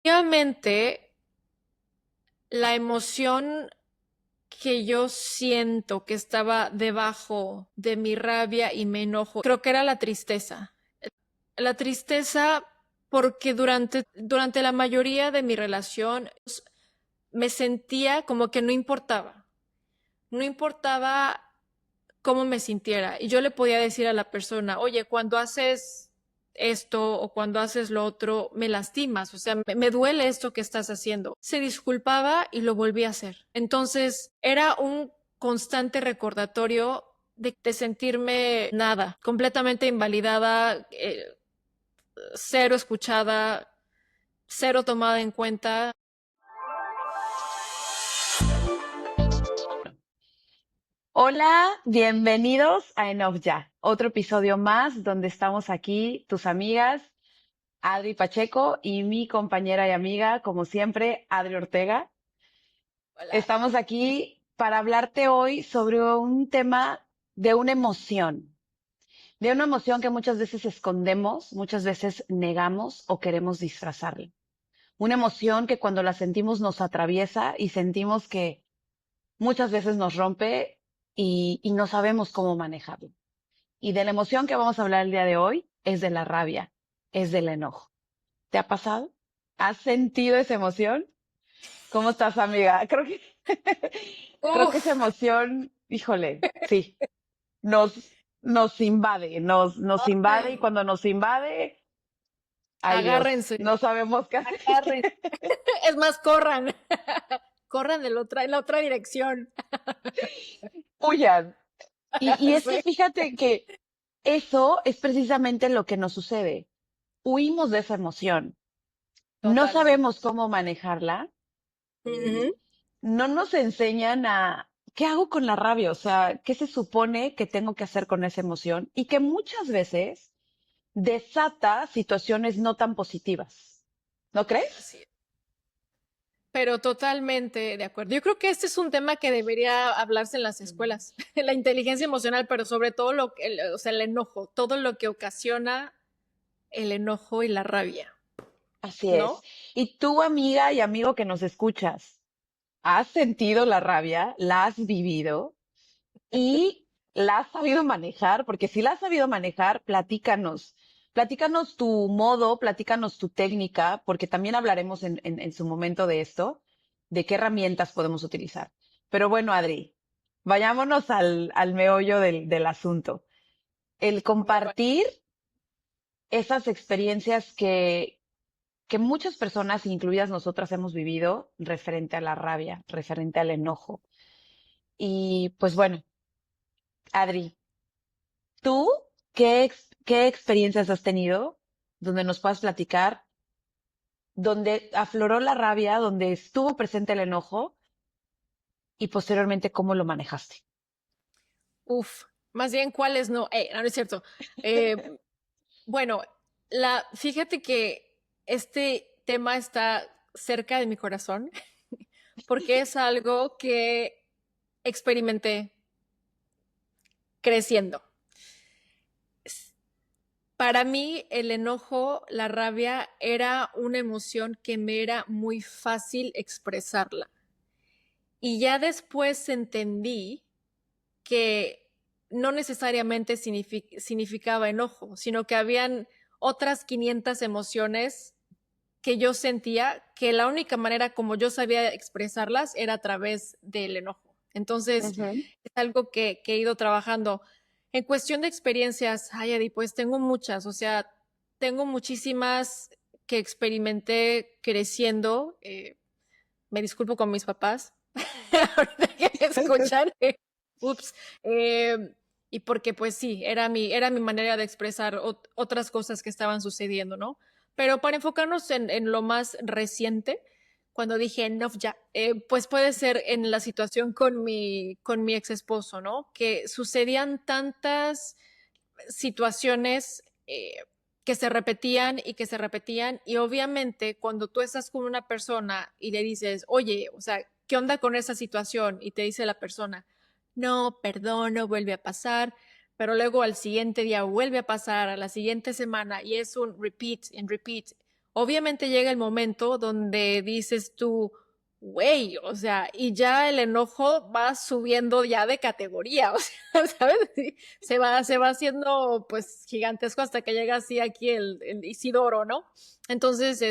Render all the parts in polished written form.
Obviamente, la emoción que yo siento que estaba debajo de mi rabia y mi enojo, creo que era la tristeza. La tristeza porque durante la mayoría de mi relación me sentía como que no importaba. No importaba cómo me sintiera. Y yo le podía decir a la persona, oye, cuando haces esto o cuando haces lo otro, me lastimas, o sea, me duele esto que estás haciendo. Se disculpaba y lo volví a hacer. Entonces, era un constante recordatorio de sentirme nada, completamente invalidada, cero escuchada, cero tomada en cuenta. Hola, bienvenidos a Enough Ya, otro episodio más donde estamos aquí, tus amigas, Adri Pacheco y mi compañera y amiga, como siempre, Adri Ortega. Hola. Estamos aquí para hablarte hoy sobre un tema de una emoción que muchas veces escondemos, muchas veces negamos o queremos disfrazarla. Una emoción que cuando la sentimos nos atraviesa y sentimos que muchas veces nos rompe y no sabemos cómo manejarlo. Y de la emoción que vamos a hablar el día de hoy es de la rabia, es del enojo. ¿Te ha pasado? ¿Has sentido esa emoción? ¿Cómo estás, amiga? Creo que esa Uf, emoción, híjole, sí, nos invade, nos invade y ay, cuando nos invade, ay Dios, agárrense, no sabemos qué hacer. agárrense. Es más, corran. Corran en la otra dirección. Huyan. Y es que Sí, fíjate que eso es precisamente lo que nos sucede. Huimos de esa emoción. No totalmente. sabemos cómo manejarla. Ujú. No nos enseñan a qué hago con la rabia, o sea, qué se supone que tengo que hacer con esa emoción y que muchas veces desata situaciones no tan positivas. ¿No crees? Así es. Pero totalmente de acuerdo. Yo creo que este es un tema que debería hablarse en las escuelas, la inteligencia emocional, pero sobre todo o sea, el enojo, todo lo que ocasiona el enojo y la rabia, Así es. ¿no? Y tú, amiga y amigo que nos escuchas, ¿has sentido la rabia? ¿La has vivido? ¿Y la has sabido manejar? Porque si la has sabido manejar, platícanos. Platícanos tu modo, platícanos tu técnica, porque también hablaremos en su momento de esto, de qué herramientas podemos utilizar. Pero bueno, Adri, vayámonos al meollo del asunto. El Me pa- compartir esas experiencias que muchas personas, incluidas nosotras, hemos vivido referente a la rabia, referente al enojo. Y pues bueno, Adri, ¿tú qué experiencias has tenido donde nos puedas platicar, donde afloró la rabia, donde estuvo presente el enojo y posteriormente cómo lo manejaste? Uf, más bien cuáles no. No, no es cierto. Eh, bueno, fíjate que este tema está cerca de mi corazón porque es algo que experimenté creciendo. Para mí, el enojo, la rabia, era una emoción que me era muy fácil expresarla. Y ya después entendí que no necesariamente significaba enojo, sino que habían otras 500 emociones que yo sentía que la única manera como yo sabía expresarlas era a través del enojo. Entonces, Ujú. es algo que he ido trabajando. En cuestión de experiencias, ay, Adi, pues tengo muchas, o sea, tengo muchísimas que experimenté creciendo. Me disculpo con mis papás, ahorita que me escuchan. Ups. Eh, y porque pues sí, era mi manera de expresar otras cosas que estaban sucediendo, ¿no? Pero para enfocarnos en lo más reciente, cuando dije no, ya, pues puede ser en la situación con mi ex esposo, ¿no? Que sucedían tantas situaciones que se repetían y que se repetían y obviamente cuando tú estás con una persona y le dices, oye, o sea, ¿qué onda con esa situación? Y te dice la persona, no, perdón, no vuelve a pasar, pero luego al siguiente día vuelve a pasar, a la siguiente semana y es un repeat and repeat. obviamente llega el momento donde dices tú, güey, o sea, y ya el enojo va subiendo ya de categoría, o sea, ¿sabes? Sí, se va haciendo pues gigantesco hasta que llega así aquí el Isidoro, ¿no? Entonces,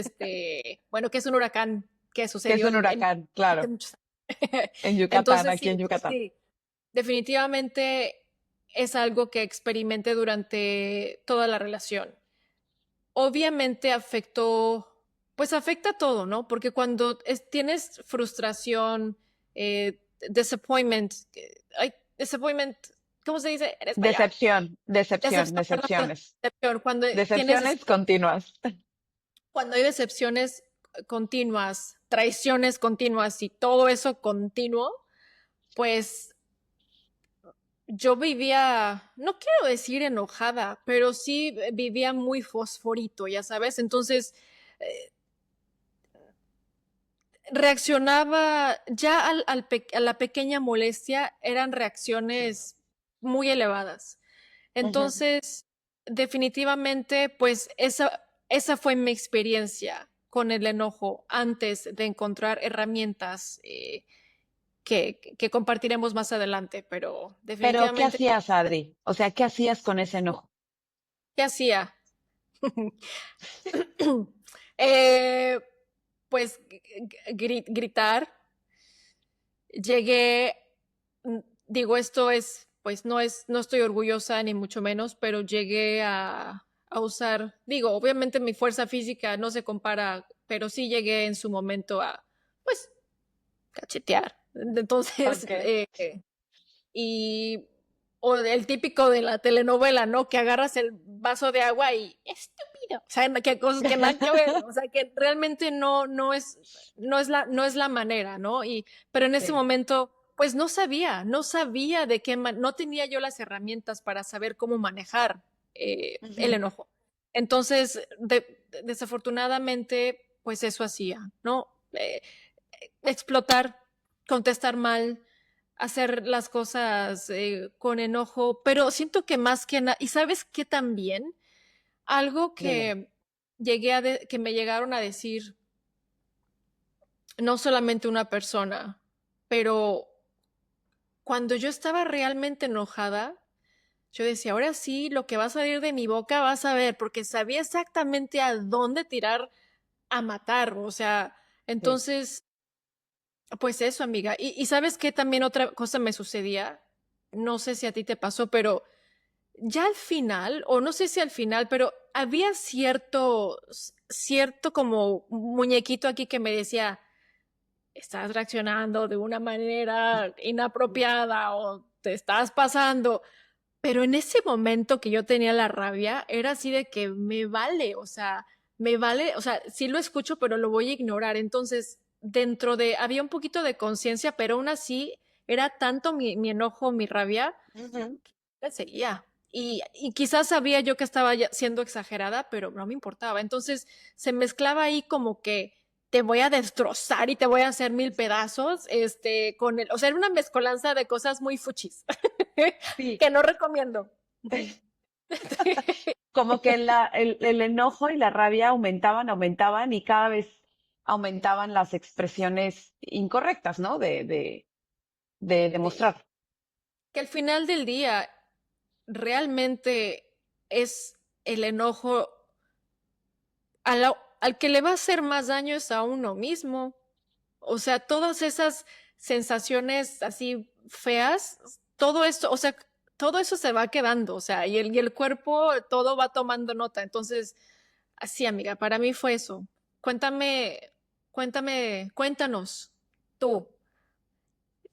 bueno, que es un huracán que Que es sucedió un huracán, hace claro, muchos años. en Yucatán, Entonces, aquí en sí, Yucatán. sí, definitivamente es algo que experimenté durante toda la relación. Obviamente pues afecta todo, ¿no? Porque cuando tienes frustración, disappointment, disappointment, ¿cómo se dice en español? Decepción, decepción, Decepción, perdón, decepciones. decepción. Decepciones continuas. Cuando hay decepciones continuas, traiciones continuas y todo eso continuo, pues yo vivía, no quiero decir enojada, pero sí vivía muy fosforito, ya sabes. Entonces, eh, reaccionaba ya a la pequeña molestia, eran reacciones muy elevadas. Ujú. Entonces, definitivamente, pues esa fue mi experiencia con el enojo antes de encontrar herramientas que compartiremos más adelante, pero Pero, ¿qué definitivamente, hacías, Adri? O sea, ¿qué hacías con ese enojo? ¿qué hacía? eh, pues gritar. Llegué, digo, esto es, pues no estoy orgullosa ni mucho menos, pero llegué a usar, digo, obviamente mi fuerza física no se compara, pero sí llegué en su momento a, pues, cachetear. Entonces, Okay. y o el típico de la telenovela, ¿no? Que agarras el vaso de agua y estúpido, o sea, que cosas que nada que ver, o sea, que realmente no es la manera, ¿no? Pero en ese Sí. momento, pues no sabía de qué, no tenía yo las herramientas para saber cómo manejar el Ujú. enojo. Entonces, desafortunadamente, pues eso hacía, ¿no? Explotar, contestar mal, hacer las cosas con enojo, pero siento que más que nada, y sabes qué también, algo Dime. que me llegaron a decir no solamente una persona, pero cuando yo estaba realmente enojada, yo decía, ahora sí, lo que va a salir de mi boca vas a ver, porque sabía exactamente a dónde tirar a matar, o sea, Sí. entonces pues eso, amiga. Y sabes qué también otra cosa me sucedía. No sé si a ti te pasó, pero ya al final, o no sé si al final, pero había cierto como muñequito aquí que me decía, estás reaccionando de una manera inapropiada o te estás pasando. Pero en ese momento que yo tenía la rabia, era así de que me vale, o sea, me vale, o sea, sí lo escucho, pero lo voy a ignorar. Entonces, había un poquito de conciencia, pero aún así era tanto mi enojo, mi rabia, Ujú. que seguía. Y quizás sabía yo que estaba siendo exagerada, pero no me importaba. Entonces, se mezclaba ahí como que te voy a destrozar y te voy a hacer mil pedazos, o sea, era una mezcolanza de cosas muy fuchis. Sí. Que no recomiendo. Como que el enojo y la rabia aumentaban, aumentaban y cada vez aumentaban las expresiones incorrectas, ¿no? De Sí. demostrar. Que al final del día realmente es el enojo al que le va a hacer más daño es a uno mismo. O sea, todas esas sensaciones así feas, todo esto, o sea, todo eso se va quedando, o sea, y el cuerpo todo va tomando nota. Entonces, así, amiga, para mí fue eso. Cuéntame, cuéntanos tú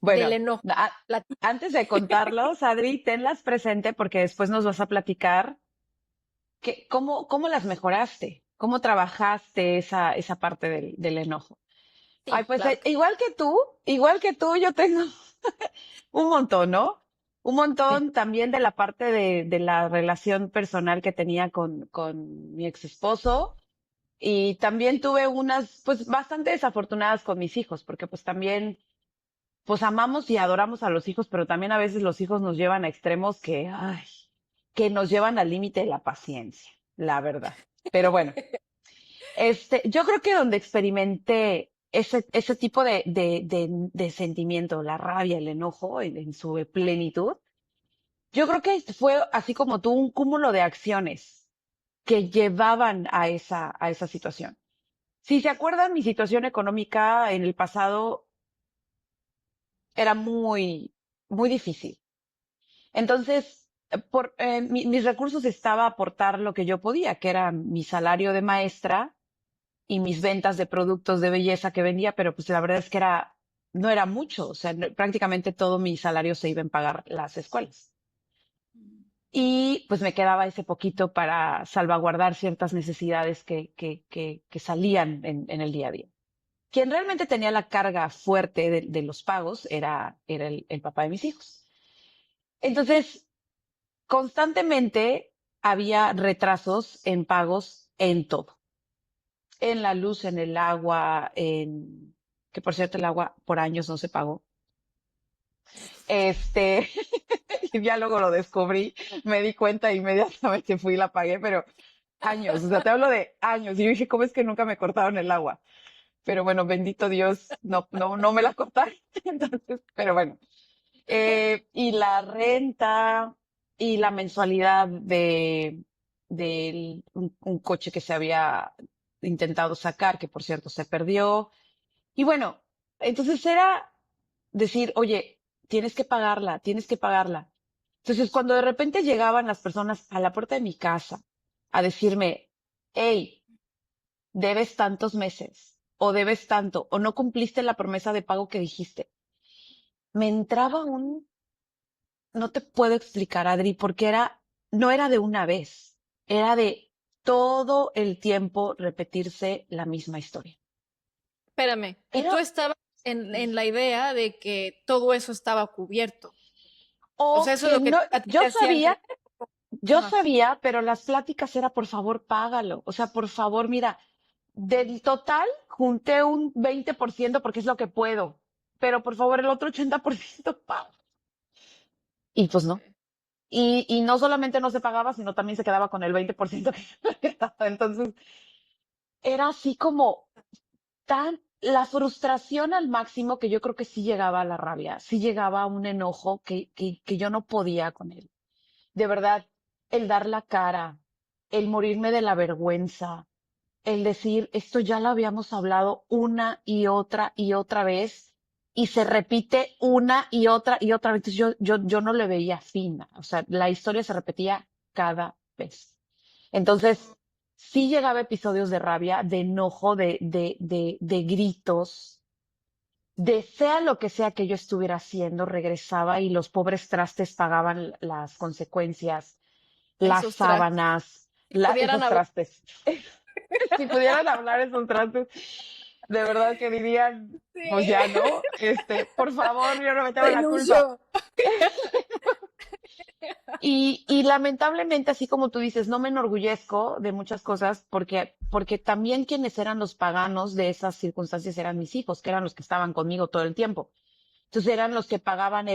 del Bueno, enojo. antes de contarlos, Adri, tenlas presente porque después nos vas a platicar cómo las mejoraste, cómo trabajaste esa parte del enojo. Ay, Sí, pues claro. igual que tú, yo tengo un montón, ¿no? Un Sí. montón también de la parte de la relación personal que tenía con mi ex esposo. Y también tuve unas, pues, bastante desafortunadas con mis hijos, porque pues también, pues amamos y adoramos a los hijos, pero también a veces los hijos nos llevan a extremos que nos llevan al límite de la paciencia, la verdad. Pero bueno, Yo creo que donde experimenté ese tipo de sentimiento, la rabia, el enojo en su plenitud, yo creo que fue así como tú, un cúmulo de acciones que llevaban a esa situación. Si se acuerdan, mi situación económica en el pasado era muy difícil. Entonces, mis recursos estaba a aportar lo que yo podía, que era mi salario de maestra y mis ventas de productos de belleza que vendía, pero pues la verdad es que no era mucho, o sea, prácticamente todo mi salario se iba en pagar las escuelas. Y pues me quedaba ese poquito para salvaguardar ciertas necesidades que salían en el día a día. Quien realmente tenía la carga fuerte de los pagos era el papá de mis hijos. Entonces, constantemente había retrasos en pagos en todo, en la luz, en el agua, que por cierto el agua por años no se pagó. Este, y ya luego lo descubrí, me di cuenta, inmediatamente fui y la pagué, pero años, o sea, te hablo de años. Y yo dije, ¿cómo es que nunca me cortaron el agua? Pero bueno, bendito Dios, no me la cortaron. Entonces, pero bueno. Y la renta y la mensualidad de un coche que se había intentado sacar, que por cierto se perdió. Y bueno, entonces era decir, oye, tienes que pagarla, tienes que pagarla. Entonces, cuando de repente llegaban las personas a la puerta de mi casa a decirme, hey, debes tantos meses, o debes tanto, o no cumpliste la promesa de pago que dijiste, me entraba no te puedo explicar, Adri, porque no era de una vez, era de todo el tiempo repetirse la misma historia. Espérame, y Era, tú estabas en la idea de que todo eso estaba cubierto. o O sea, eso es que lo que no, a ti te hacían creer. yo Ajá. sabía, pero las pláticas era, por favor, págalo. O sea, por favor, mira, del total junté un 20% porque es lo que puedo, pero por favor, el otro 80% paga. Y pues no. Y no solamente no se pagaba, sino también se quedaba con el 20% que se había dado. Entonces, era así como la frustración al máximo que yo creo que sí llegaba a la rabia, sí llegaba a un enojo que yo no podía con él. De verdad, el dar la cara, el morirme de la vergüenza, el decir, esto ya lo habíamos hablado una y otra vez, y se repite una y otra vez. Entonces yo no le veía fin. O sea, la historia se repetía cada vez. Entonces, sí llegaba episodios de rabia, de enojo, de gritos, de sea lo que sea que yo estuviera haciendo, regresaba y los pobres trastes pagaban las consecuencias, las Esos trastes. sábanas, Si pudieran esos hablar. trastes. Si pudieran hablar esos trastes, de verdad que dirían, pues Sí. ya no, por favor, yo no me tengo la culpa. Renuncio. Y lamentablemente, así como tú dices, no me enorgullezco de muchas cosas porque también quienes eran los paganos de esas circunstancias eran mis hijos, que eran los que estaban conmigo todo el tiempo. Entonces eran los que pagaban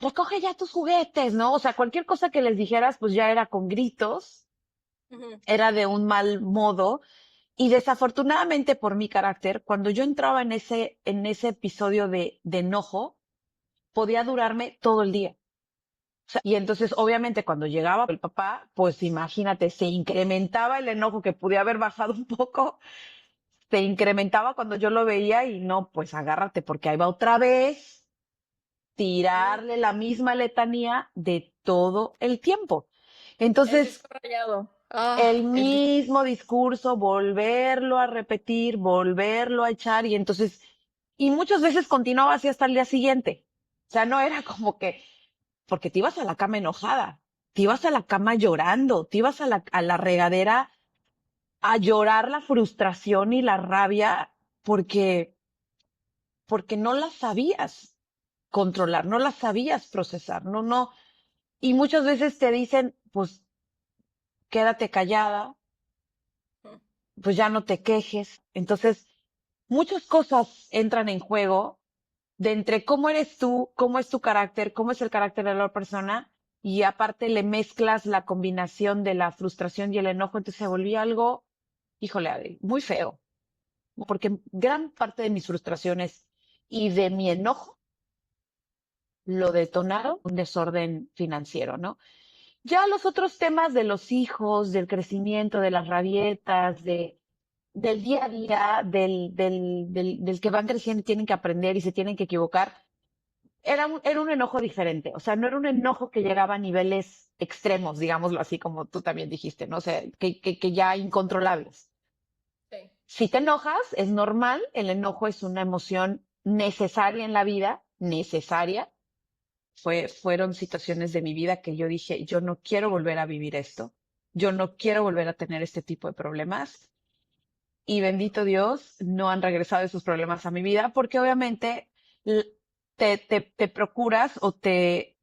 recoge ya tus juguetes, ¿no? O sea, cualquier cosa que les dijeras, pues ya era con gritos, Ujú. era de un mal modo. Y desafortunadamente por mi carácter, cuando yo entraba en ese episodio de enojo, podía durarme todo el día. O sea, y entonces, obviamente, cuando llegaba el papá, pues imagínate, se incrementaba el enojo que podía haber bajado un poco, se incrementaba cuando yo lo veía y no, pues agárrate, porque ahí va otra vez Mm, tirarle la misma letanía de todo el tiempo. el Entonces, disco rayado. Ah, el el disco. mismo discurso, volverlo a repetir, volverlo a echar y entonces, y muchas veces continuaba así hasta el día siguiente. O sea, no era como que, porque te ibas a la cama enojada, te ibas a la cama llorando, te ibas a la regadera a llorar la frustración y la rabia porque no la sabías controlar, no la sabías procesar, no. Y muchas veces te dicen, pues quédate callada, pues ya no te quejes. Entonces, muchas cosas entran en juego de entre cómo eres tú, cómo es tu carácter, cómo es el carácter de la otra persona, y aparte le mezclas la combinación de la frustración y el enojo, entonces se volvía algo, híjole, Adri, muy feo, porque gran parte de mis frustraciones y de mi enojo lo detonaron un desorden financiero, ¿no? Ya los otros temas de los hijos, del crecimiento, de las rabietas, del día a día, del que van creciendo y tienen que aprender y se tienen que equivocar, era un enojo diferente. O sea, no era un enojo que llegaba a niveles extremos, digámoslo así, como tú también dijiste, ¿no? O sea, que ya incontrolables. Sí. Si te enojas, es normal, el enojo es una emoción necesaria en la vida, necesaria. Fueron situaciones de mi vida que yo dije, yo no quiero volver a vivir esto, yo no quiero volver a tener este tipo de problemas. Y bendito Dios, no han regresado esos problemas a mi vida porque obviamente te procuras o te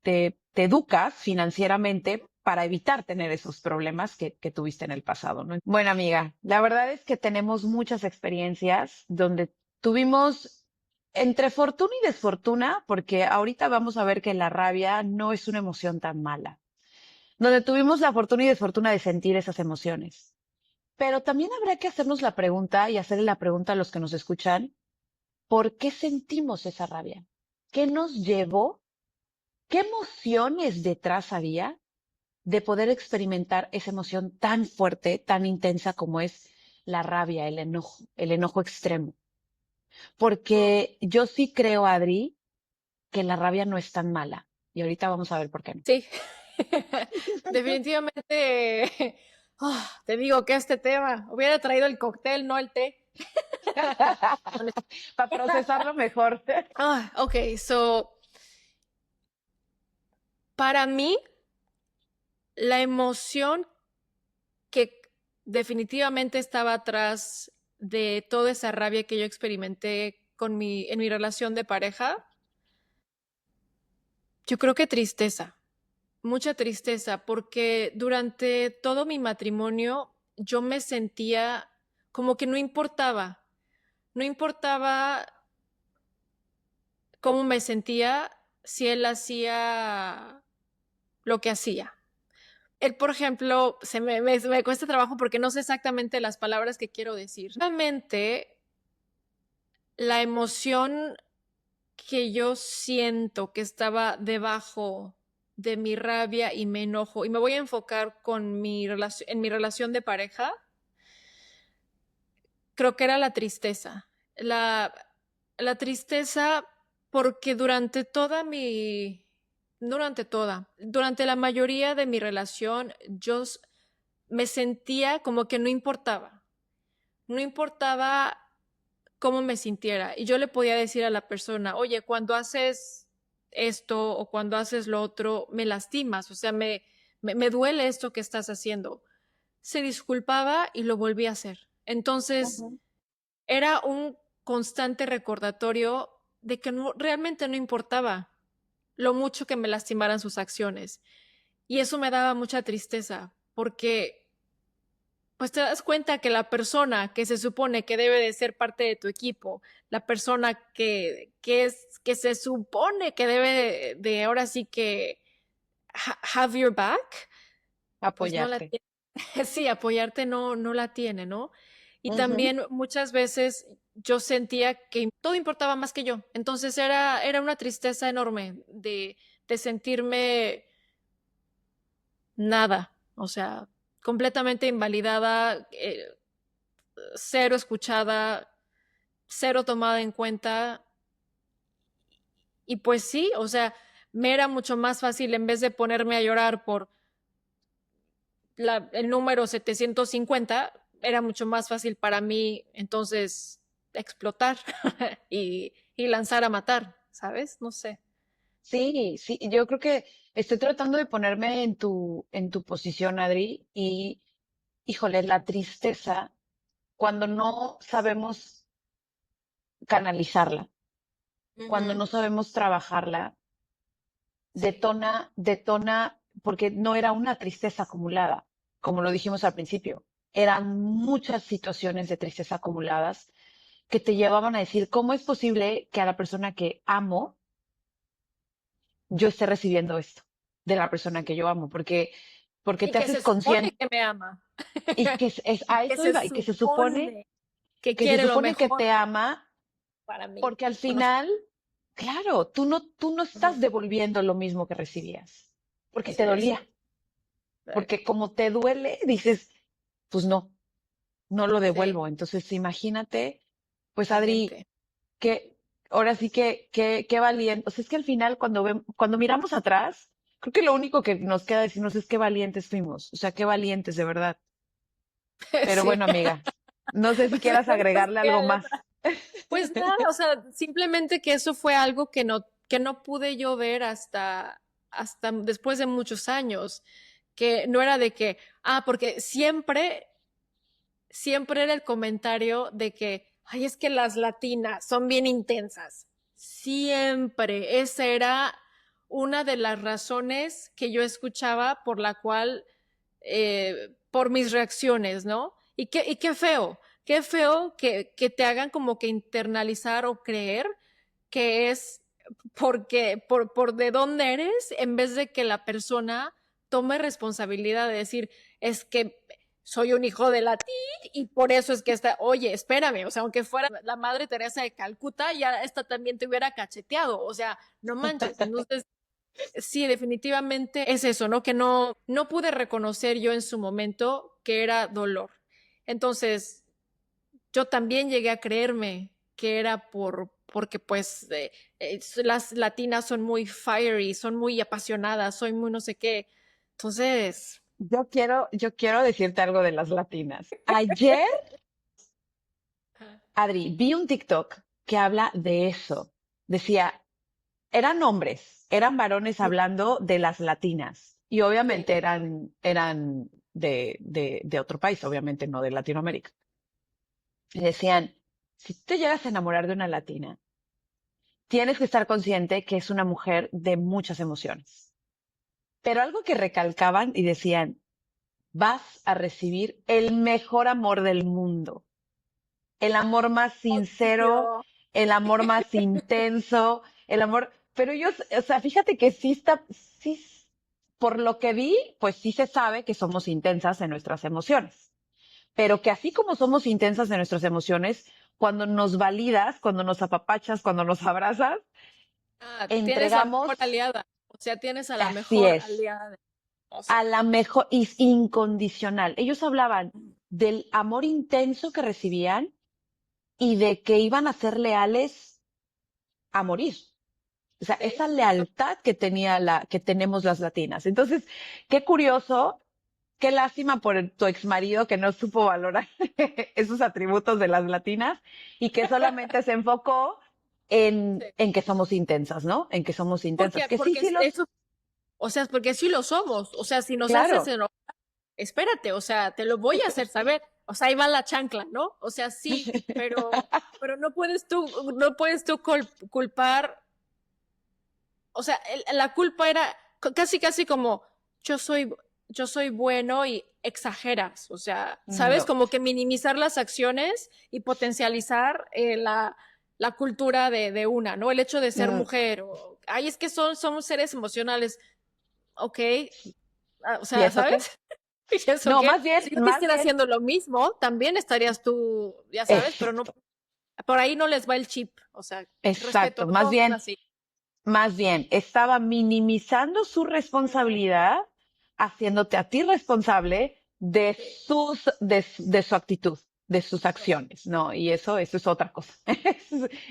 educas financieramente para evitar tener esos problemas que tuviste en el pasado, ¿no? Bueno, amiga, la verdad es que tenemos muchas experiencias donde tuvimos entre fortuna y desfortuna, porque ahorita vamos a ver que la rabia no es una emoción tan mala, donde tuvimos la fortuna y desfortuna de sentir esas emociones. Pero también habrá que hacernos la pregunta y hacerle la pregunta a los que nos escuchan, ¿por qué sentimos esa rabia? ¿Qué nos llevó? ¿Qué emociones detrás había de poder experimentar esa emoción tan fuerte, tan intensa como es la rabia, el enojo extremo? Porque yo sí creo, Adri, que la rabia no es tan mala. Y ahorita vamos a ver por qué no. Sí, definitivamente, te digo que este tema, hubiera traído el cóctel, no el té. Para procesarlo mejor. Ok, so, para mí, la emoción que definitivamente estaba atrás de toda esa rabia que yo experimenté en mi relación de pareja, yo creo que tristeza, mucha tristeza, porque durante todo mi matrimonio yo me sentía como que no importaba cómo me sentía si él hacía lo que hacía. Él, por ejemplo, me cuesta trabajo porque no sé exactamente las palabras que quiero decir. Realmente, la emoción que yo siento que estaba debajo de mi rabia y me enojo, y me voy a enfocar en mi relación de pareja, creo que era la tristeza. La tristeza porque durante la mayoría de mi relación, me sentía como que no importaba cómo me sintiera. Y yo le podía decir a la persona, oye, cuando haces esto o cuando haces lo otro, me lastimas, o sea, me duele esto que estás haciendo. Se disculpaba y lo volví a hacer. Entonces, Ujú. era un constante recordatorio de que realmente no importaba lo mucho que me lastimaran sus acciones. Y eso me daba mucha tristeza, porque pues te das cuenta que la persona que se supone que debe de ser parte de tu equipo, la persona que se supone que debe de ahora sí que have your back, pues no la Apoyarte. tiene. Sí, apoyarte no la tiene, ¿no? Y Ujú. también muchas veces yo sentía que todo importaba más que yo. Entonces era una tristeza enorme de sentirme nada, o sea, completamente invalidada, cero escuchada, cero tomada en cuenta. Y pues sí, o sea, me era mucho más fácil en vez de ponerme a llorar por el número 750, era mucho más fácil para mí entonces explotar y lanzar a matar, ¿sabes? No sé. Sí, sí, yo creo que estoy tratando de ponerme en tu posición, Adri, y híjole, la tristeza cuando no sabemos canalizarla, cuando Ujú. no sabemos trabajarla, Sí. detona, porque no era una tristeza acumulada, como lo dijimos al principio, eran muchas situaciones de tristeza acumuladas que te llevaban a decir, ¿cómo es posible que a la persona que amo yo esté recibiendo esto de la persona que yo amo? Porque porque Y te que haces se supone consciente que me ama, y a que eso se iba, y supone que que se quiere lo supone que mejor te ama, para mí. porque al Bueno, final, claro, tú no ujú, estás devolviendo lo mismo que recibías, porque te así es, dolía, porque como te duele, dices, pues no, no lo sí, devuelvo. Entonces, imagínate, pues Adri, totalmente. que ahora sí que valiente. O sea, es que al final cuando miramos atrás, creo que lo único que nos queda decirnos es qué valientes fuimos. O sea, qué valientes, de verdad. Pero Sí. bueno, amiga, no sé si Pues, quieras agregarle algo más. pues nada, o sea, simplemente que eso fue algo que no pude yo ver hasta después de muchos años, que no era de que, porque siempre era el comentario de que, ay, es que las latinas son bien intensas. Siempre. Esa era una de las razones que yo escuchaba por la cual, por mis reacciones, ¿no? Y qué feo que te hagan como que internalizar o creer que es por de dónde eres, en vez de que la persona tome responsabilidad de decir, es que soy un hijo de latín y por eso es que oye, espérame, o sea, aunque fuera la madre Teresa de Calcuta, ya esta también te hubiera cacheteado, o sea, no manches. Entonces, sí, definitivamente es eso, ¿no? Que no pude reconocer yo en su momento que era dolor. Entonces, yo también llegué a creerme que era porque pues las latinas son muy fiery, son muy apasionadas, soy muy no sé qué. Entonces, Yo quiero decirte algo de las latinas. Ayer, Adri, vi un TikTok que habla de eso. Decía, eran hombres, eran varones sí, hablando de las latinas. Y sí. obviamente eran de otro país, obviamente no de Latinoamérica. Y decían, si tú te llegas a enamorar de una latina, tienes que estar consciente que es una mujer de muchas emociones. Pero algo que recalcaban y decían, vas a recibir el mejor amor del mundo, el amor más sincero, Obvio. el amor más intenso, el amor, pero ellos, o sea, fíjate que sí está, sí, por lo que vi, pues sí se sabe que somos intensas en nuestras emociones, pero que así como somos intensas en nuestras emociones, cuando nos validas, cuando nos apapachas, cuando nos abrazas, Tienes la mejor entregamos, aliada. O sea, tienes a la así mejor es, aliada. O a sea, la mejor, es incondicional. Ellos hablaban del amor intenso que recibían y de que iban a ser leales a morir. O sea, sí, esa lealtad que que tenemos las latinas. Entonces, qué curioso, qué lástima por tu ex marido que no supo valorar esos atributos de las latinas y que solamente se enfocó sí. en que somos intensas, ¿no? En que somos intensas. Que sí, Porque sí los, eso, o sea, porque sí lo somos. O sea, si nos haces claro. enojar, espérate, o sea, te lo voy a hacer saber. O sea, ahí va la chancla, ¿no? O sea, sí, pero no puedes tú culpar. O sea, la culpa era casi como yo soy, yo soy bueno y exageras. O sea, ¿sabes? No, Como que minimizar las acciones y potencializar la cultura de una, ¿no? El hecho de ser mm, mujer. Ay, es que somos seres emocionales. Ok, o ¿y sea, eso ¿sabes? qué? Y eso No, que si yo te más hiciera bien, haciendo lo mismo, también estarías tú, ya sabes, pero no, exacto, por ahí no les va el chip, o sea, respeto, exacto, no todos son así. más bien, estaba minimizando su responsabilidad, haciéndote a ti responsable Sí, de su actitud, de sus acciones, ¿no? Y eso es otra cosa.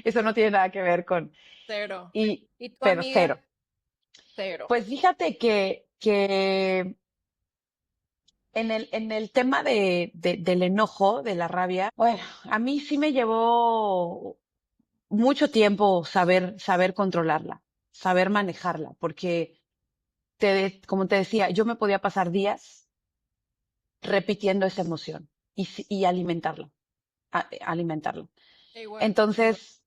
Eso no tiene nada que ver con, cero. y, ¿Y tu pero cero. amiga? Cero. Pues fíjate que en el tema del enojo, de la rabia, bueno, a mí sí me llevó mucho tiempo saber controlarla, saber manejarla, porque como te decía, yo me podía pasar días repitiendo esa emoción y alimentarla, alimentarla. Igual, igual. Entonces,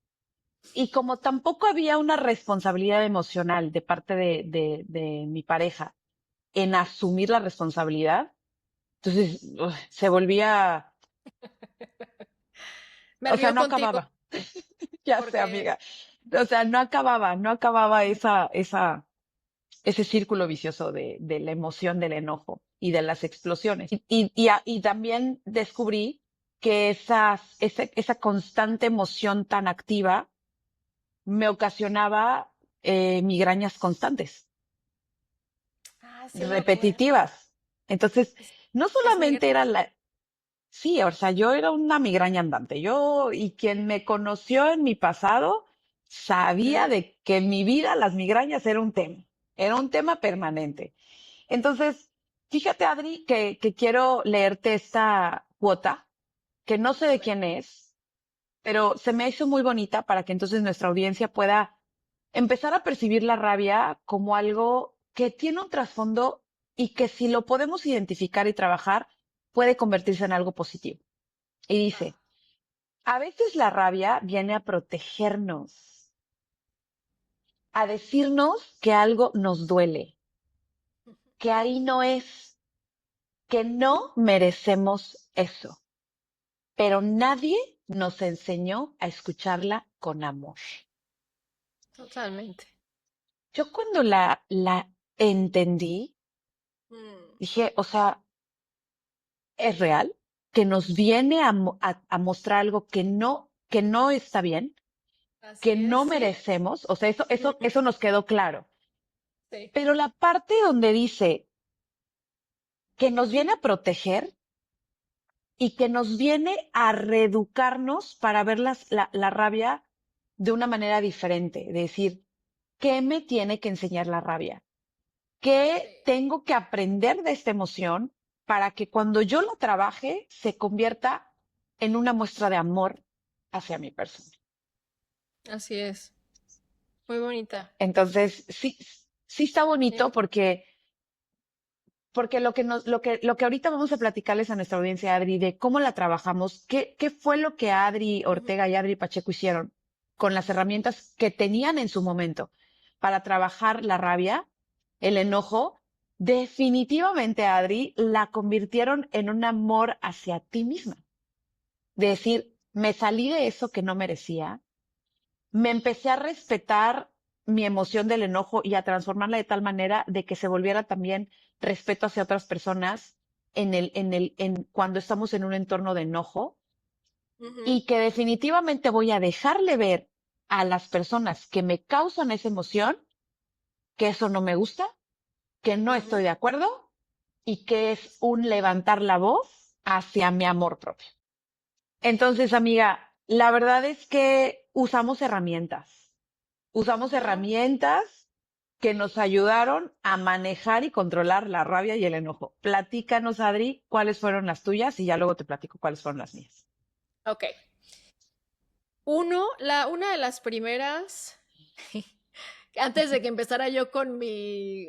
y como tampoco había una responsabilidad emocional de parte de mi pareja en asumir la responsabilidad, entonces se volvía, Me o sea, río no contigo acababa, ya sé, porque amiga. O sea, no acababa ese círculo vicioso de la emoción del enojo y de las explosiones. Y también descubrí que esa constante emoción tan activa me ocasionaba migrañas constantes, Ah, sí me acuerdo. repetitivas. Entonces, no Es solamente era migraña. la... Sí, o sea, yo era una migraña andante. Y quien me conoció en mi pasado, sabía Ujú. de que en mi vida las migrañas era un tema permanente. Entonces, fíjate, Adri, que quiero leerte esta cuota, que no sé A de ver. quién es, pero se me hizo muy bonita para que entonces nuestra audiencia pueda empezar a percibir la rabia como algo que tiene un trasfondo y que si lo podemos identificar y trabajar, puede convertirse en algo positivo. Y Ah, dice, a veces la rabia viene a protegernos, a decirnos que algo nos duele, que ahí no es, que no merecemos eso, pero nadie nos enseñó a escucharla con amor. totalmente. Yo cuando la entendí, Mm, dije, o sea, es real, que nos viene a mostrar algo que no está bien, que así no es. merecemos, o sea, Ujú. eso nos quedó claro. Sí. Pero la parte donde dice que nos viene a proteger y que nos viene a reeducarnos para ver la rabia de una manera diferente, de decir, ¿qué me tiene que enseñar la rabia? Sí. ¿Qué tengo que aprender de esta emoción para que cuando yo la trabaje se convierta en una muestra de amor hacia mi persona? Así es. Muy bonita. Entonces, sí, sí está Sí. bonito porque lo que ahorita vamos a platicarles a nuestra audiencia, Adri, de cómo la trabajamos, qué fue lo que Adri Ujú. Ortega y Adri Pacheco hicieron con las herramientas que tenían en su momento para trabajar la rabia, el enojo, definitivamente, Adri, la convirtieron en un amor hacia ti misma. De decir, me salí de eso que no merecía, me empecé a respetar mi emoción del enojo y a transformarla de tal manera de que se volviera también respeto hacia otras personas cuando estamos en un entorno de enojo Ujú. y que definitivamente voy a dejarle ver a las personas que me causan esa emoción que eso no me gusta, que no estoy Ujú. de acuerdo y que es un levantar la voz hacia mi amor propio. Entonces, amiga, la verdad es que usamos Ujú. herramientas que nos ayudaron a manejar y controlar la rabia y el enojo. Platícanos, Adri, cuáles fueron las tuyas y ya luego te platico cuáles fueron las mías. Ok. Una de las primeras, antes de que empezara yo con mi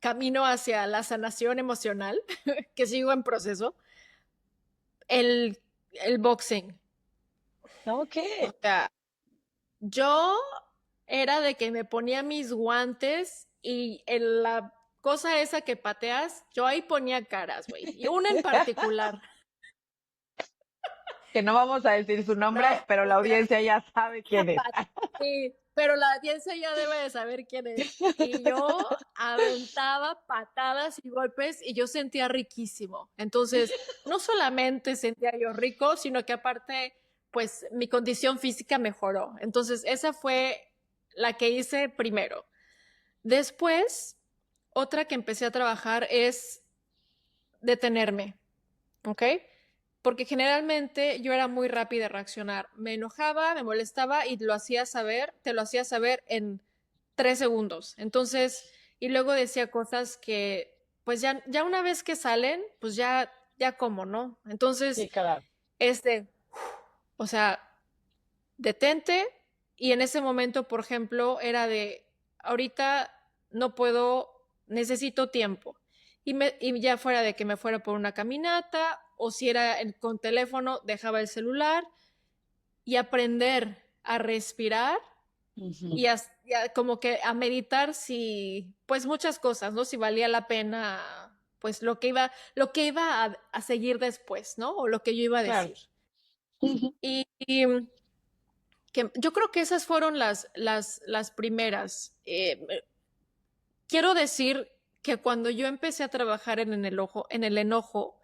camino hacia la sanación emocional, que sigo en proceso, el, el boxing. Ok. O sea, yo era de que me ponía mis guantes y en la cosa esa que pateas, yo ahí ponía caras, güey. Y una en particular. Que no vamos a decir su No, nombre, pero o la sea, audiencia ya sabe quién es. sí, pero la audiencia ya debe de saber quién es. Y yo aventaba patadas y golpes y yo sentía riquísimo. Entonces, no solamente sentía yo rico, sino que aparte, pues mi condición física mejoró. Entonces, esa fue la que hice primero. Después, otra que empecé a trabajar es detenerme, ¿ok? Porque generalmente yo era muy rápida a reaccionar. Me enojaba, me molestaba y lo hacía saber, te lo hacía saber en 3 segundos. Entonces, y luego decía cosas que, pues ya una vez que salen, pues ya como, ¿no? Entonces, Sí, claro. este, o sea, detente y en ese momento, por ejemplo, era de, ahorita no puedo, necesito tiempo. Y ya fuera de que me fuera por una caminata o si era con teléfono, dejaba el celular y aprender a respirar Ujú. y como que a meditar si, pues muchas cosas, ¿no? Si valía la pena, pues lo que iba a seguir después, ¿no? O lo que yo iba a Claro. decir. Ujú. Y que yo creo que esas fueron las primeras. quiero decir que cuando yo empecé a trabajar en el enojo,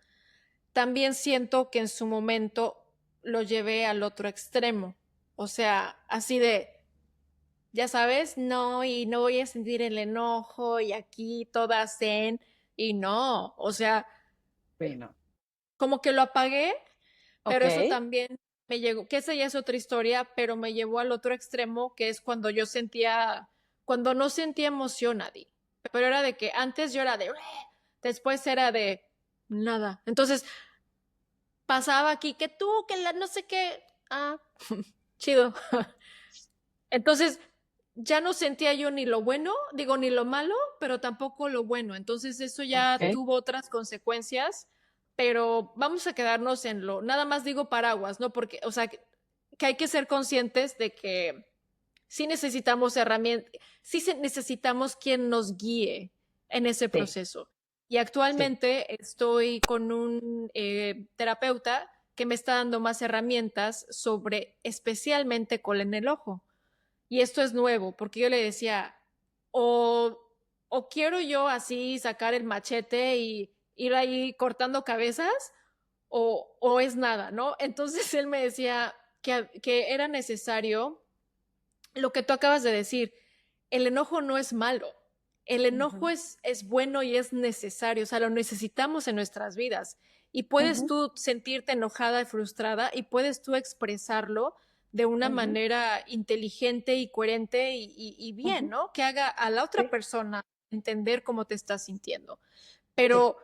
también siento que en su momento lo llevé al otro extremo. O sea, así de, ya sabes, no, y no voy a sentir el enojo y aquí toda zen, y no, o sea, Bueno, como que lo apagué, ok, pero eso también me llegó, que esa ya es otra historia, pero me llevó al otro extremo, que es cuando yo sentía, cuando no sentía emoción, Adi. Pero era de que antes yo era de, "Bleh", después era de nada. Entonces pasaba aquí que tú, que la no sé qué, ah, chido. Entonces ya no sentía yo ni lo bueno, digo, ni lo malo, pero tampoco lo bueno. Entonces eso ya ok, tuvo otras consecuencias, pero vamos a quedarnos en lo, nada más digo paraguas, ¿no? Porque, o sea, que hay que ser conscientes de que sí necesitamos herramientas, necesitamos quien nos guíe en ese sí, proceso. Y sí. actualmente estoy con un terapeuta que me está dando más herramientas sobre especialmente con el ojo. Y esto es nuevo, porque yo le decía, o, o quiero yo así sacar el machete y ir ahí cortando cabezas, o es nada, ¿no? Entonces él me decía que era necesario lo que tú acabas de decir, el enojo no es malo, el enojo Ujú, es bueno y es necesario, o sea, lo necesitamos en nuestras vidas. Y puedes ujú, tú sentirte enojada y frustrada y puedes tú expresarlo de una ujú, manera inteligente y coherente y bien, ujú, ¿no? Que haga a la otra sí, persona entender cómo te estás sintiendo. sí. Pero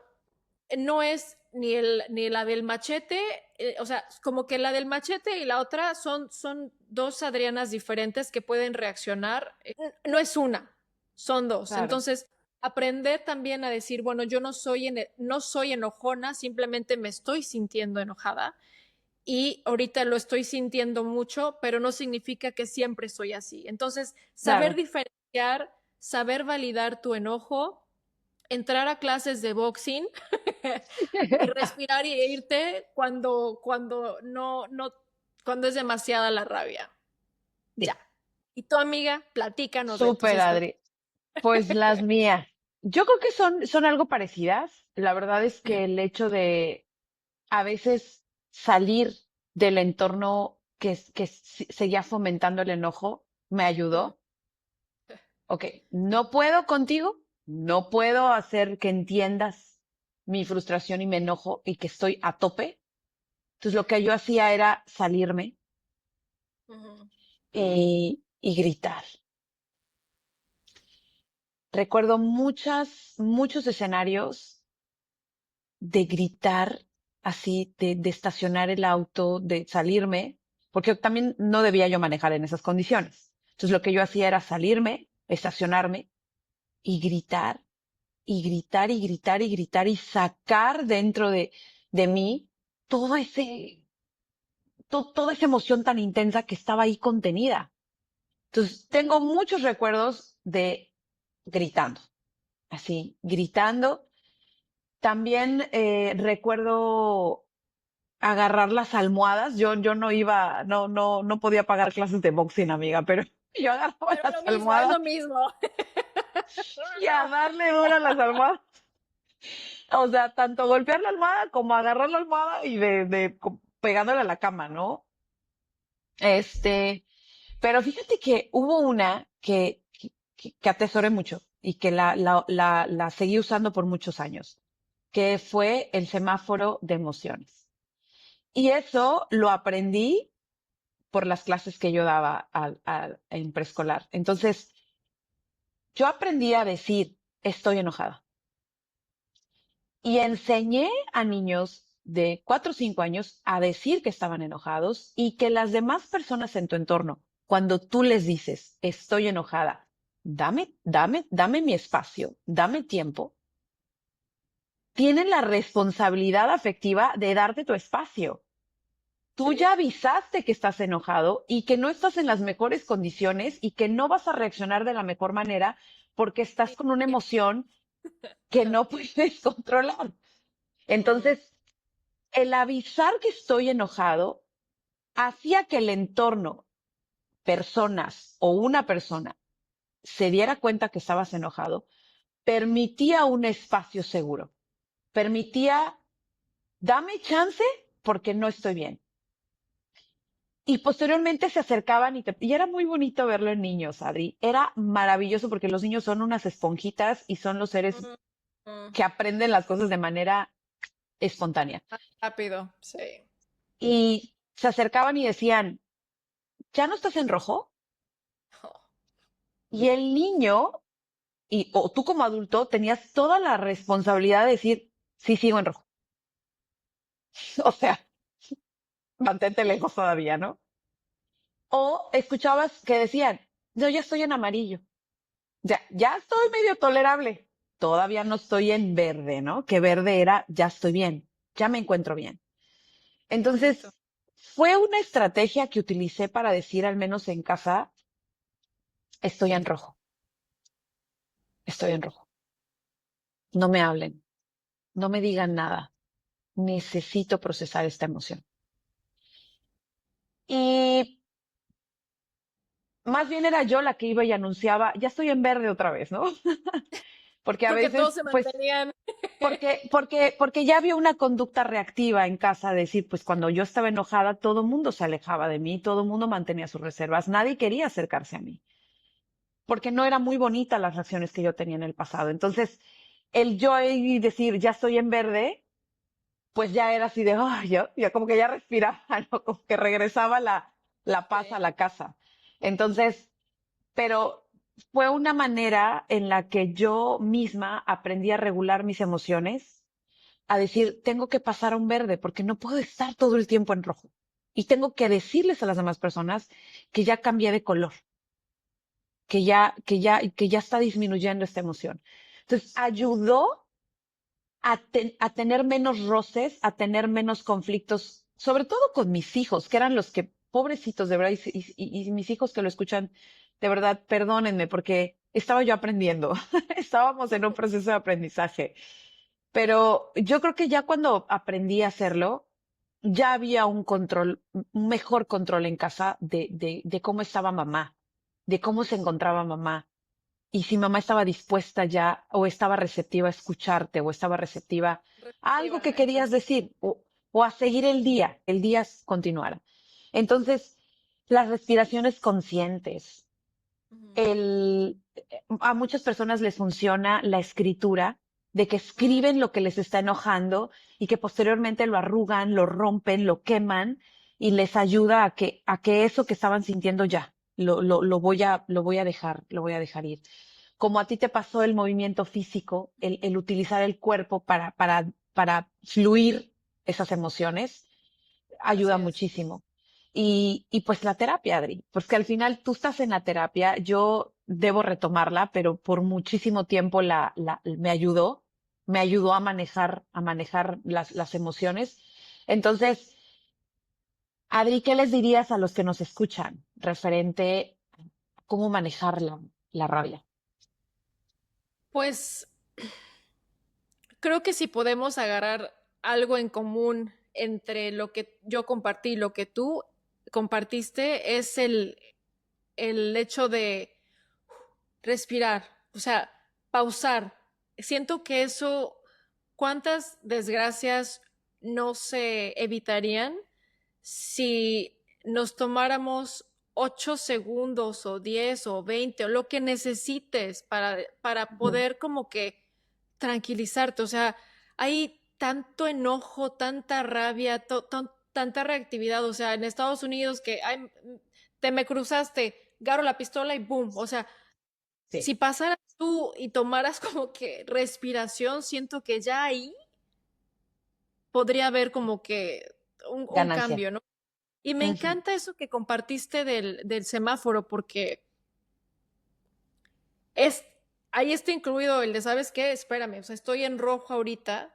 no es ni la del machete, o sea, como que la del machete y la otra son dos Adrianas diferentes que pueden reaccionar. No es una, son dos. Claro, Entonces, aprender también a decir, bueno, yo no soy enojona, simplemente me estoy sintiendo enojada y ahorita lo estoy sintiendo mucho, pero no significa que siempre soy así. Entonces, saber claro. diferenciar, saber validar tu enojo, entrar a clases de boxing y respirar y irte cuando cuando es demasiada la rabia. Ya. Sí, Y tu amiga, platícanos de tus súper, estrategias. Adri. Pues las mías. Yo creo que son algo parecidas. La verdad es que el hecho de a veces salir del entorno que seguía fomentando el enojo me ayudó. Ok, no puedo contigo, no puedo hacer que entiendas mi frustración y mi enojo y que estoy a tope. Entonces lo que yo hacía era salirme y gritar. Recuerdo muchos escenarios de gritar así, de estacionar el auto, de salirme, porque también no debía yo manejar en esas condiciones. Entonces lo que yo hacía era salirme, estacionarme y gritar y gritar y gritar y gritar y sacar dentro de mí todo ese, toda esa emoción tan intensa que estaba ahí contenida. Entonces tengo muchos recuerdos de gritando, así, gritando. También recuerdo agarrar las almohadas. Yo no iba, no podía pagar clases de boxing, amiga, pero yo agarraba Pero las es almohadas lo mismo. y a darle duro a las almohadas. O sea, tanto golpear la almohada como agarrar la almohada y pegándole a la cama, ¿no? Este, pero fíjate que hubo una que atesoré mucho y que la seguí usando por muchos años, que fue el semáforo de emociones. Y eso lo aprendí por las clases que yo daba en preescolar. Entonces, yo aprendí a decir, estoy enojada. Y enseñé a niños de 4 o 5 años a decir que estaban enojados y que las demás personas en tu entorno, cuando tú les dices, estoy enojada, dame mi espacio, dame tiempo, tienen la responsabilidad afectiva de darte tu espacio. Tú Sí. ya avisaste que estás enojado y que no estás en las mejores condiciones y que no vas a reaccionar de la mejor manera porque estás con una emoción que no puedes controlar. Ujú. Entonces, el avisar que estoy enojado hacía que el entorno, personas o una persona se diera cuenta que estabas enojado, permitía un espacio seguro, permitía, dame chance porque no estoy bien. Y posteriormente se acercaban y era muy bonito verlo en niños, Adri. Era maravilloso porque los niños son unas esponjitas y son los seres Mm, mm, que aprenden las cosas de manera espontánea. rápido, sí. Y se acercaban y decían, ¿ya no estás en rojo? Y el niño, o tú como adulto, tenías toda la responsabilidad de decir, sí, sigo en rojo. O sea, mantente lejos todavía, ¿no? O escuchabas que decían, no, ya estoy en amarillo. Ya estoy medio tolerable. Todavía no estoy en verde, ¿no? Que verde era, ya estoy bien, ya me encuentro bien. Qué bonito. Entonces, fue una estrategia que utilicé para decir, al menos en casa, estoy en rojo, estoy en rojo. No me hablen, no me digan nada. Necesito procesar esta emoción. Y más bien era yo la que iba y anunciaba, ya estoy en verde otra vez, ¿no? Porque a Porque todos veces, se pues, mantenían. porque ya había una conducta reactiva en casa, de decir, pues cuando yo estaba enojada, todo el mundo se alejaba de mí, todo el mundo mantenía sus reservas, nadie quería acercarse a mí, porque no eran muy bonitas las reacciones que yo tenía en el pasado. Entonces, el yo y decir, ya estoy en verde, pues ya era así de, oh, ya como que ya respiraba, ¿no? Como que regresaba la paz a Sí. la casa. Entonces, pero fue una manera en la que yo misma aprendí a regular mis emociones, a decir, tengo que pasar a un verde porque no puedo estar todo el tiempo en rojo. Y tengo que decirles a las demás personas que ya cambié de color, que ya está disminuyendo esta emoción. Entonces, ayudó a tener menos roces, a tener menos conflictos, sobre todo con mis hijos, que eran los que, pobrecitos, de verdad, y mis hijos que lo escuchan, de verdad, perdónenme, porque estaba yo aprendiendo, estábamos en un proceso de aprendizaje. Pero yo creo que ya cuando aprendí a hacerlo, ya había un control, un mejor control en casa de cómo estaba mamá, de cómo se encontraba mamá. Y si mamá estaba dispuesta ya, o estaba receptiva a escucharte, o estaba receptiva a algo Receptiva, que querías decir, o a seguir el día continuara. Entonces, las respiraciones conscientes, ujú, a muchas personas les funciona la escritura, de que ujú, escriben lo que les está enojando y que posteriormente lo arrugan, lo rompen, lo queman y les ayuda a que eso que estaban sintiendo ya, lo voy a dejar ir. Como a ti te pasó el movimiento físico, el utilizar el cuerpo para fluir esas emociones, así ayuda es. muchísimo. Y pues la terapia, Adri, porque al final tú estás en la terapia, yo debo retomarla, pero por muchísimo tiempo me ayudó a manejar las emociones. Entonces, Adri, ¿qué les dirías a los que nos escuchan referente a cómo manejar la rabia? Pues creo que si podemos agarrar algo en común entre lo que yo compartí y lo que tú compartiste es el hecho de respirar, o sea, pausar. Siento que eso, ¿cuántas desgracias no se evitarían si nos tomáramos 8 segundos o 10 o 20 o lo que necesites para Ujú. poder como que tranquilizarte? O sea, hay tanto enojo, tanta rabia, tanta reactividad. O sea, en Estados Unidos que ay, te me cruzaste, garo la pistola y boom. O sea, si Sí, pasaras tú y tomaras como que respiración, siento que ya ahí podría haber como que un ganancia. cambio, ¿no? Y me Ujú. encanta eso que compartiste del semáforo, porque es, ahí está incluido el de, ¿sabes qué? Espérame, o sea, estoy en rojo ahorita,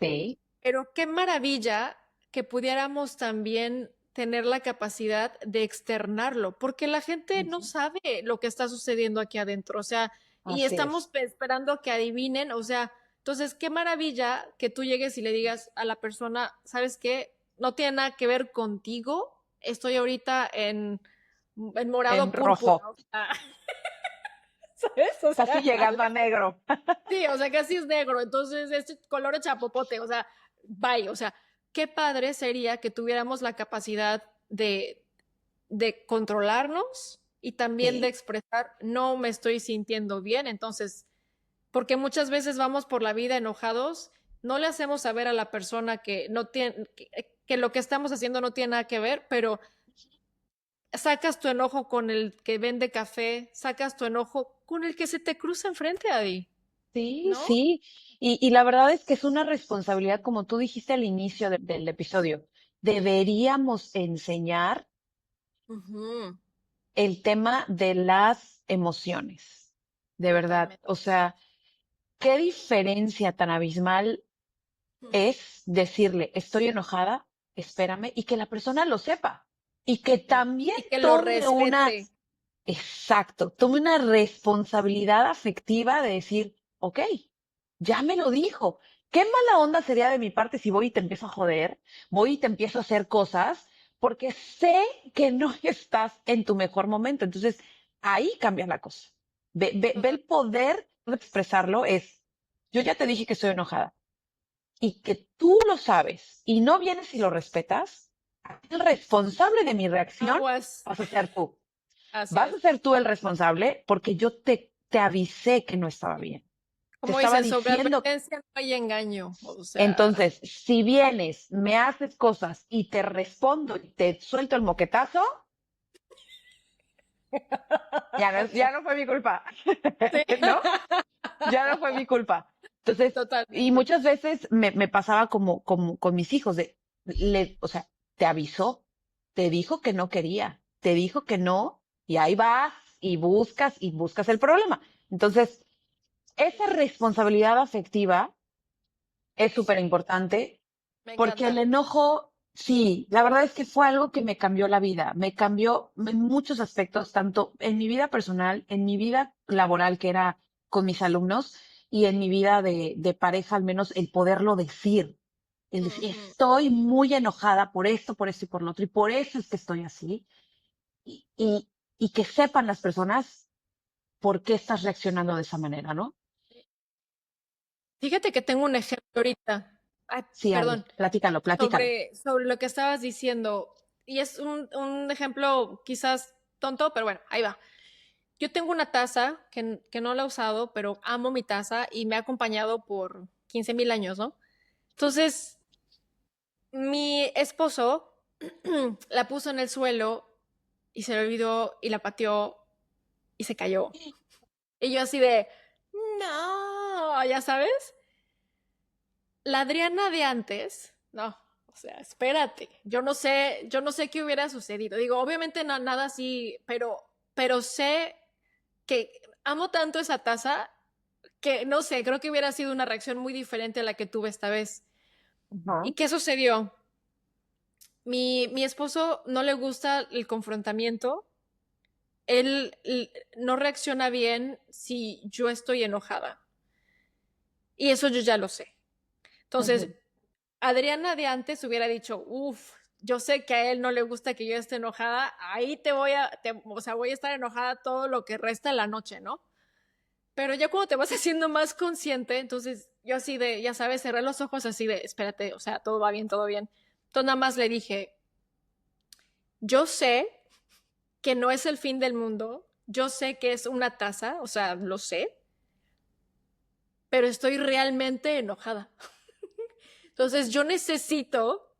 Sí. pero qué maravilla que pudiéramos también tener la capacidad de externarlo, porque la gente no Ujú. sabe lo que está sucediendo aquí adentro, o sea, y Así estamos es. esperando a que adivinen, o sea, entonces qué maravilla que tú llegues y le digas a la persona, ¿sabes qué? No tiene nada que ver contigo, estoy ahorita en En morado rojo. púrpura, o sea, ¿sabes? O Casi sea, llegando a negro. sí, o sea, casi es negro, entonces este color de chapopote, o sea, bye, o sea, qué padre sería que tuviéramos la capacidad de controlarnos y también de Sí, expresar, no me estoy sintiendo bien, entonces, porque muchas veces vamos por la vida enojados, no le hacemos saber a la persona que no tiene, que lo que estamos haciendo no tiene nada que ver, pero sacas tu enojo con el que vende café, sacas tu enojo con el que se te cruza enfrente, Adi, sí, ¿no? sí. Y la verdad es que es una responsabilidad, como tú dijiste al inicio del episodio. Deberíamos enseñar Ujú, el tema de las emociones. De verdad. totalmente. O sea, qué diferencia tan abismal es decirle, estoy enojada, espérame, y que la persona lo sepa. Y que también Y que lo tome una, respete. exacto, tome una responsabilidad afectiva de decir, ok, ya me lo dijo. Qué mala onda sería de mi parte si voy y te empiezo a joder, voy y te empiezo a hacer cosas, porque sé que no estás en tu mejor momento. Entonces, ahí cambia la cosa. Ve Total. el poder de expresarlo es, yo ya te dije que estoy enojada y que tú lo sabes y no vienes y lo respetas, el responsable de mi reacción Aguas. vas a ser tú. Así Vas a es. ser tú el responsable porque yo te avisé que no estaba bien. Te Como estaba dicen, sobre diciendo. advertencia no hay engaño. O sea, Entonces, si vienes, me haces cosas y te respondo y te suelto el moquetazo, ya no fue mi culpa, sí. ¿no? Ya no fue mi culpa. Entonces, y Totalmente. muchas veces me pasaba como con mis hijos, o sea, te avisó, te dijo que no quería, te dijo que no, y ahí vas y buscas el problema. Entonces, esa responsabilidad afectiva es súper importante Me porque el encanta. enojo, sí, la verdad es que fue algo que me cambió la vida, me cambió en muchos aspectos, tanto en mi vida personal, en mi vida laboral, que era con mis alumnos, y en mi vida de pareja, al menos el poderlo decir. El decir, Ujú. estoy muy enojada por esto y por lo otro, y por eso es que estoy así. Y, y, y que sepan las personas por qué estás reaccionando de esa manera, ¿no? Fíjate que tengo un ejemplo ahorita. Ay, Sí, perdón. Adi, platícalo, platícalo. Sobre lo que estabas diciendo. Y es un ejemplo quizás tonto, pero bueno, ahí va. Yo tengo una taza que no la he usado, pero amo mi taza y me ha acompañado por 15,000 años, ¿no? Entonces, mi esposo la puso en el suelo y se le olvidó y la pateó y se cayó. Y yo así de, no, ya sabes, la Adriana de antes, no, o sea, espérate, yo no sé qué hubiera sucedido. Digo, obviamente nada así, pero sé que amo tanto esa taza que no sé, creo que hubiera sido una reacción muy diferente a la que tuve esta vez. ¿Y Ajá. qué sucedió? Mi esposo no le gusta el confrontamiento. No reacciona bien si yo estoy enojada. Y eso yo ya lo sé. Entonces, Ujú. Adriana de antes hubiera dicho, uff, yo sé que a él no le gusta que yo esté enojada, ahí o sea, voy a estar enojada todo lo que resta de la noche, ¿no? Pero ya cuando te vas haciendo más consciente, entonces yo así de, ya sabes, cerré los ojos así de, espérate, o sea, todo va bien, todo bien. Entonces nada más le dije, yo sé que no es el fin del mundo, yo sé que es una taza, o sea, lo sé, pero estoy realmente enojada. Entonces yo necesito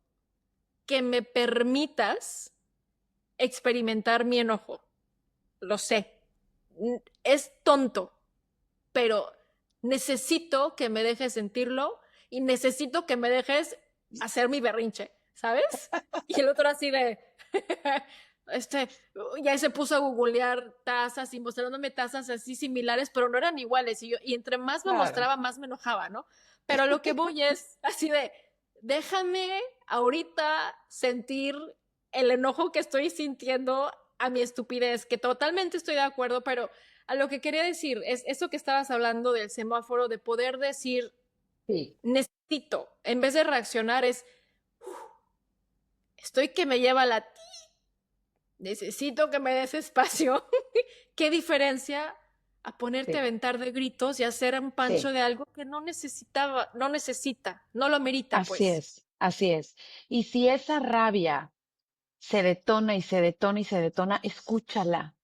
que me permitas experimentar mi enojo. Lo sé. Es tonto, pero necesito que me dejes sentirlo y necesito que me dejes hacer mi berrinche, ¿sabes? Y el otro así de, este, ya se puso a googlear tazas y mostrándome tazas así similares, pero no eran iguales. Y entre más me Claro. mostraba, más me enojaba, ¿no? Pero lo que voy es así de, déjame ahorita sentir el enojo que estoy sintiendo a mi estupidez, que totalmente estoy de acuerdo, pero a lo que quería decir es eso que estabas hablando del semáforo, de poder decir, Sí. necesito, en vez de reaccionar, es, estoy que me lleva la necesito que me des espacio. ¿Qué diferencia a ponerte a Sí, aventar de gritos y a hacer un pancho sí, de algo que no necesitaba, no necesita, no lo amerita, así pues. es, así es. Y si esa rabia se detona y se detona y se detona, escúchala.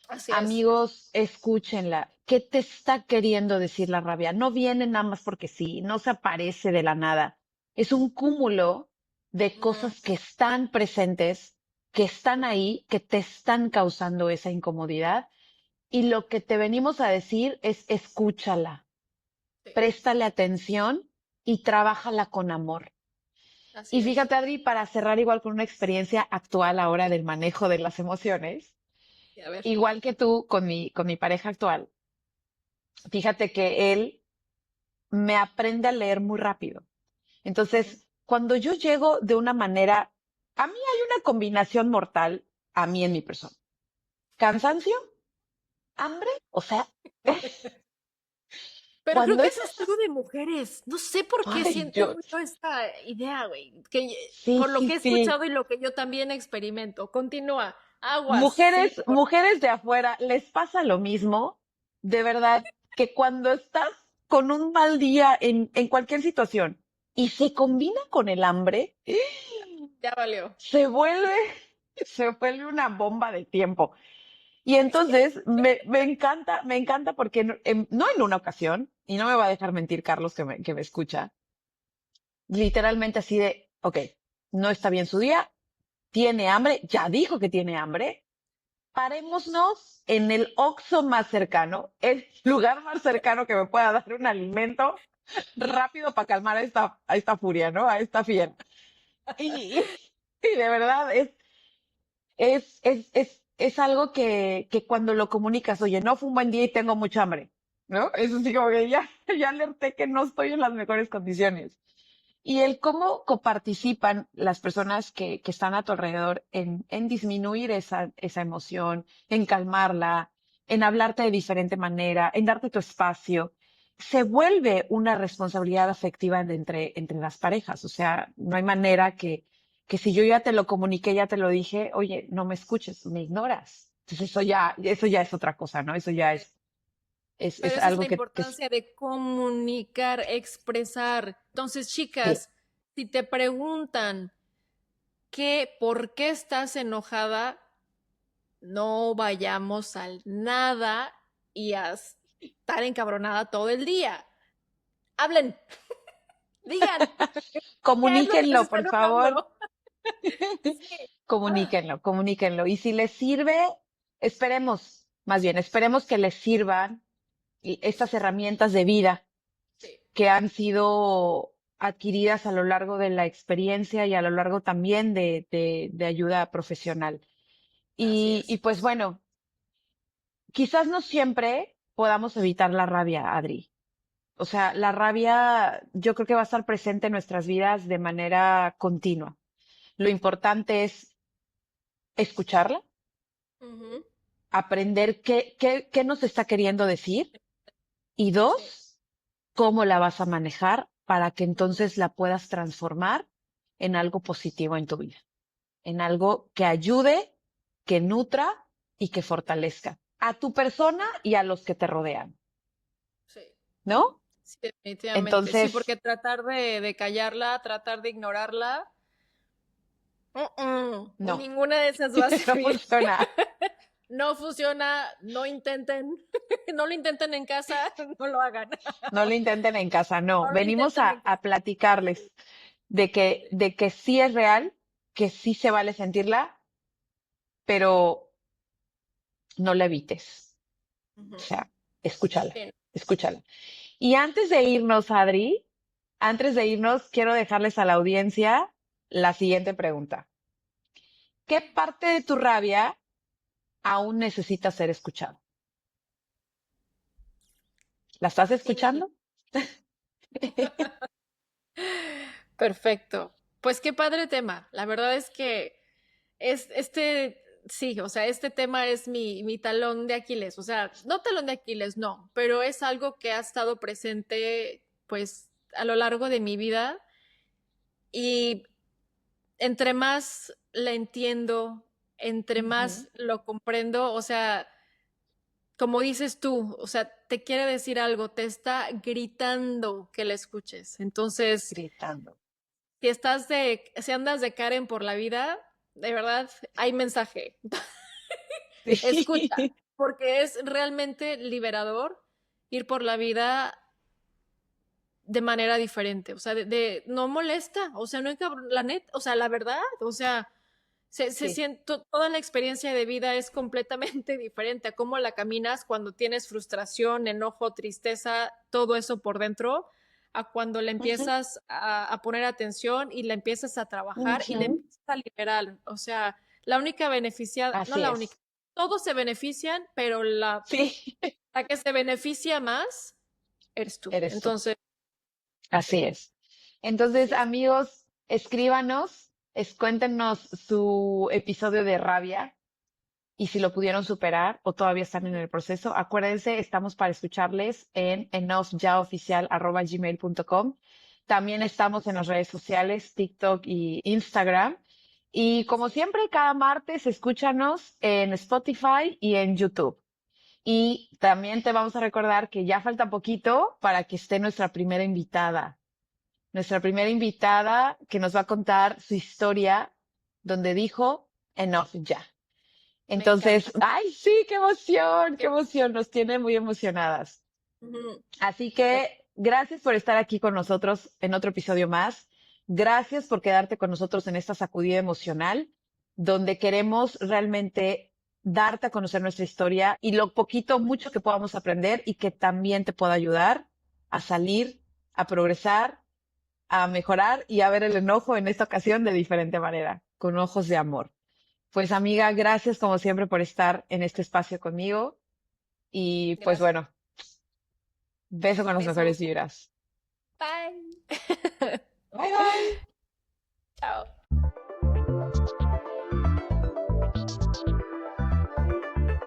Así es. Amigos, escúchenla. ¿Qué te está queriendo decir la rabia? No viene nada más porque sí, no se aparece de la nada. Es un cúmulo de Ujú. cosas que están presentes, que están ahí, que te están causando esa incomodidad. Y lo que te venimos a decir es escúchala, Sí, préstale atención y trabájala con amor. así Y es. fíjate, Adri, para cerrar igual con una experiencia actual ahora del manejo de las emociones, Sí, a ver. igual que tú con mi pareja actual, fíjate que él me aprende a leer muy rápido. Ujú. Entonces, cuando yo llego de una manera, a mí hay una combinación mortal, a mí en mi persona. Cansancio, hambre, o sea, Pero creo cuando que es eso es así, algo de mujeres. No sé por qué ay, siento yo esta idea, güey. Que sí, por lo sí, que he sí. escuchado y lo que yo también experimento. Continúa. Aguas, sí. Mujeres de afuera, les pasa lo mismo, de verdad, que cuando estás con un mal día en cualquier situación y se combina con el hambre, Ya valió. se vuelve, se vuelve una bomba de tiempo. Y entonces me encanta porque no en una ocasión, y no me va a dejar mentir Carlos que me escucha, literalmente así de, ok, no está bien su día, tiene hambre, ya dijo que tiene hambre, parémonos en el Oxxo más cercano, el lugar más cercano que me pueda dar un alimento rápido para calmar a esta furia, ¿no? A esta fiera. Y, y de verdad es algo que cuando lo comunicas, oye, no fue un buen día y tengo mucha hambre, ¿no? Eso sí como que ya, ya alerté que no estoy en las mejores condiciones. Y el cómo coparticipan las personas que están a tu alrededor en disminuir esa emoción, en calmarla, en hablarte de diferente manera, en darte tu espacio, se vuelve una responsabilidad afectiva entre las parejas. O sea, no hay manera que si yo ya te lo comuniqué, ya te lo dije, oye, no me escuches, me ignoras. Entonces eso ya es otra cosa, ¿no? Eso ya Pero es esa es la algo que importancia de comunicar, expresar. Entonces, sí, chicas, si te preguntan por qué estás enojada, no vayamos al nada y a estar encabronada todo el día. Hablen, digan, ¿qué es lo que les comuníquenlo, está por favor. enojando? Sí. Ah, Comuníquenlo, comuníquenlo. Y si les sirve, esperemos, más bien, esperemos que les sirvan estas herramientas de vida sí, que han sido adquiridas a lo largo de la experiencia y a lo largo también de ayuda profesional. así Y es. pues bueno, quizás no siempre podamos evitar la rabia, Adri. O sea, la rabia yo creo que va a estar presente en nuestras vidas de manera continua. Lo importante es escucharla, Ujú. aprender qué nos está queriendo decir y Sí. dos, cómo la vas a manejar para que Ujú. entonces la puedas transformar en algo positivo en tu vida, en algo que ayude, que nutra y que fortalezca a tu persona y a los que te rodean, Sí. ¿no? Sí, definitivamente. Sí, Entonces, porque tratar de callarla, tratar de ignorarla, no, ninguna de esas va a no servir. funciona. No funciona, no intenten, no lo intenten en casa, no lo hagan. No lo intenten en casa, no. No lo Venimos intenten en a casa. platicarles de que sí es real, que sí se vale sentirla, pero no la evites. O Ujú. sea, escúchala, Sí. escúchala. Y antes de irnos, Adri, antes de irnos, quiero dejarles a la audiencia la siguiente pregunta. ¿Qué parte de tu rabia aún necesita ser escuchado? ¿La estás Y escuchando? perfecto. Pues qué padre tema. La verdad es que sí, o sea, este tema es mi talón de Aquiles. O sea, no talón de Aquiles, no, pero es algo que ha estado presente, pues, a lo largo de mi vida. Y entre más la entiendo, entre Ujú. más lo comprendo, o sea, como dices tú, o sea, te quiere decir algo, te está gritando que la escuches. Entonces, Gritando. si andas de Karen por la vida, de verdad, hay mensaje. Escucha, Sí, porque es realmente liberador ir por la vida de manera diferente, o sea, no molesta, o sea, no hay la neta, o sea, la verdad, o sea, se sí. siente, toda la experiencia de vida es completamente diferente a cómo la caminas cuando tienes frustración, enojo, tristeza, todo eso por dentro, a cuando le Ujú, empiezas a poner atención y la empiezas a trabajar y le ujú. empiezas a liberar. O sea, la única beneficiada, no Así la única, es. todos se benefician, pero Sí, la que se beneficia más eres tú. eres tú. Entonces, Así es. Entonces, así es. amigos, escríbanos, cuéntenos su episodio de rabia y si lo pudieron superar o todavía están en el proceso. Acuérdense, estamos para escucharles en enoughyaoficial@gmail.com. También estamos en las redes sociales, TikTok y Instagram. Y como siempre, cada martes escúchanos en Spotify y en YouTube. Y también te vamos a recordar que ya falta poquito para que esté nuestra primera invitada que nos va a contar su historia donde dijo enough ya. Me Entonces, encanta. ay, sí, qué emoción, nos tiene muy emocionadas. Ujú. Así que gracias por estar aquí con nosotros en otro episodio más. Gracias por quedarte con nosotros en esta sacudida emocional, donde queremos realmente darte a conocer nuestra historia y lo poquito, mucho que podamos aprender y que también te pueda ayudar a salir, a progresar, a mejorar y a ver el enojo en esta ocasión de diferente manera, con ojos de amor. Pues amiga, gracias como siempre por estar en este espacio conmigo y pues Gracias. bueno, beso con las mejores Besos. vibras. Bye. Bye bye. Chao.